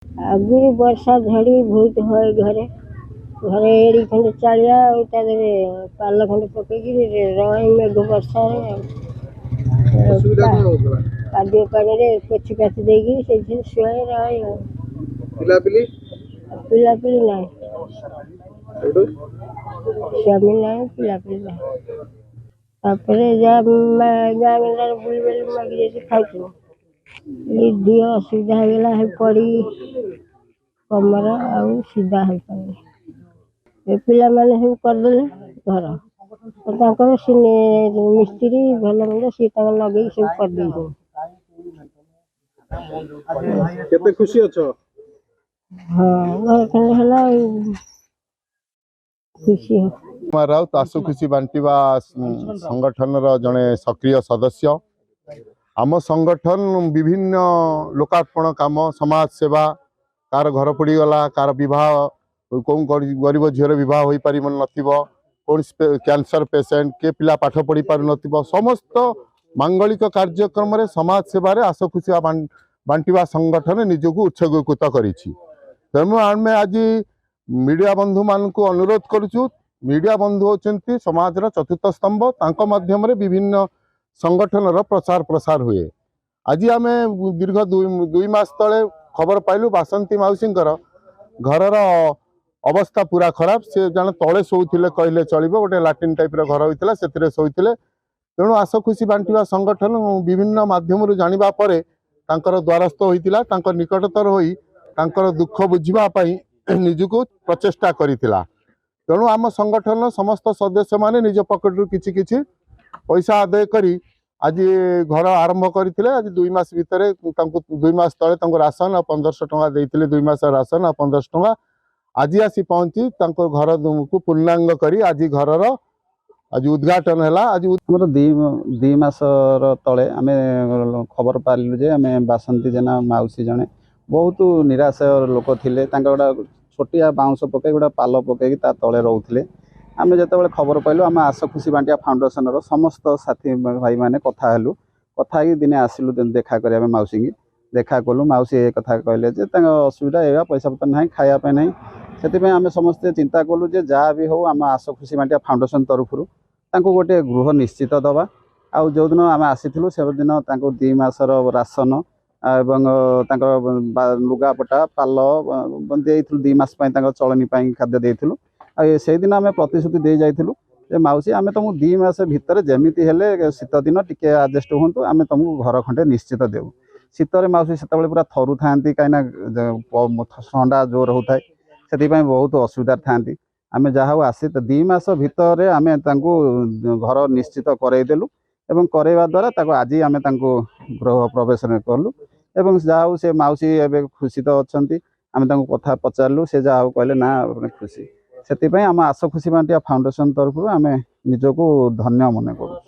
आगुरी वर्षा झड़ी बहुत है घरे घरे एड़ी खंडे चालिया पाल खंडे पकईकि रही मेघ वर्षा कादुଅ पानी पोछि पाछि देकी शुए रही पिलापिली ना स्वामी ना पिलापिली ना गाँ मेला बुली बुली मागी खाऊ दी असुविधा होगा पड़ी कमर आउ सीधा हो पाए पिला माने सब करदे घर मिस्त्री भल मंद सी लगे सब करदे केते खुशी अछो हाँ घर खंडे हला खुशी हो कुमार राउत आशु खुशी बांटिवा संगठन जड़े सक्रिय सदस्य आम संगठन विभिन्न लोकार्पण काम समाज सेवा कार घर पड़गला कार विवाह कौन गरीब झीर विवाह हो पार कौन कैंसर पेसेंट के पिला पाठ पढ़ी पार न समस्त मांगलिक कार्यक्रम समाज सेवा आशु खुशी बांटिवा संगठन निजक उत्सर्गीकृत करेणु आम आज मीडिया बंधु मान अनुरोध करुचु मीडिया बंधु होती समाज चतुर्थ स्तंभ माध्यम विभिन्न संगठन प्रचार प्रसार हुए आज आम दीर्घ दुई मास तले खबर पाइलु बासंती मौसी घर अवस्था पूरा खराब से जन तले शोले कहले चलो गोटे लाट्रिन टाइप घर होता से शोते तेणु आशु खुशी बांटिवा संगठन विभिन्न माध्यम जाना द्वारस्थ होता निकटतर हो दुख बुझापी निजक प्रचेषा करथिला तेणु आम संगठन समस्त सदस्य माने निज पकेट किछि किछि पैसा आदाय करी आज घर आरंभ करते आज 2 मास भितर 2 मास तले राशन 1500 टंका देते 2 मास राशन 1500 टंका आज आसी पहुंची घर को पूर्णांग करी आज घर आज उद्घाटन है आज दी मास तले आम खबर पालु जे आम बासंती जेना मौसी जने बहुत निराश लोक थे गोटा छोटिया बाउंश पकई गोटा पाल पकई तले रोते आम जो खबर पाइलु आम आशु खुशी बांटिया फाउंडेशन समस्त साथी भाई मैंने कथा दिने आसिलु देखा करें मौसी की देखा कलु मौसी ये कथा कहले असुविधा है पैसा पतर ना खायापे ना से आम समस्ते चिंता कलु जे जहाँ भी हो आम आशु खुशी बांटिया फाउंडेशन तरफ गोटे गृह निश्चित दवा आउ जो दिन आम आसीलु से दिन 2 मासर राशन एवं लुगापटा पाल दे 2 मास चलनी खाद्य देलु से दिन आम प्रतिश्रुति दे जाइलु मौसी आम तुमको 2 मास भितर जमीती हेले शीत दिन टिके आडजस्ट हूँ आम तुमको घर खंडे निश्चित देव शीतर मौसी से पूरा थरु था कहीं ठंडा जोर होता है से बहुत असुविधा था आम जहाँ आसी 2 मास भितर आम घर निश्चित करईदेलु एवं करवा द्वारा आज आम गृह प्रवेश कलु एवं जहाँ से मौसी एवं खुशी तो अच्छा आम कथा पचारू से जहाँ कहले ना खुशी से आम आशु खुशी बांटिया फाउंडेशन तरफ आम निजक धन्य मन करूँ।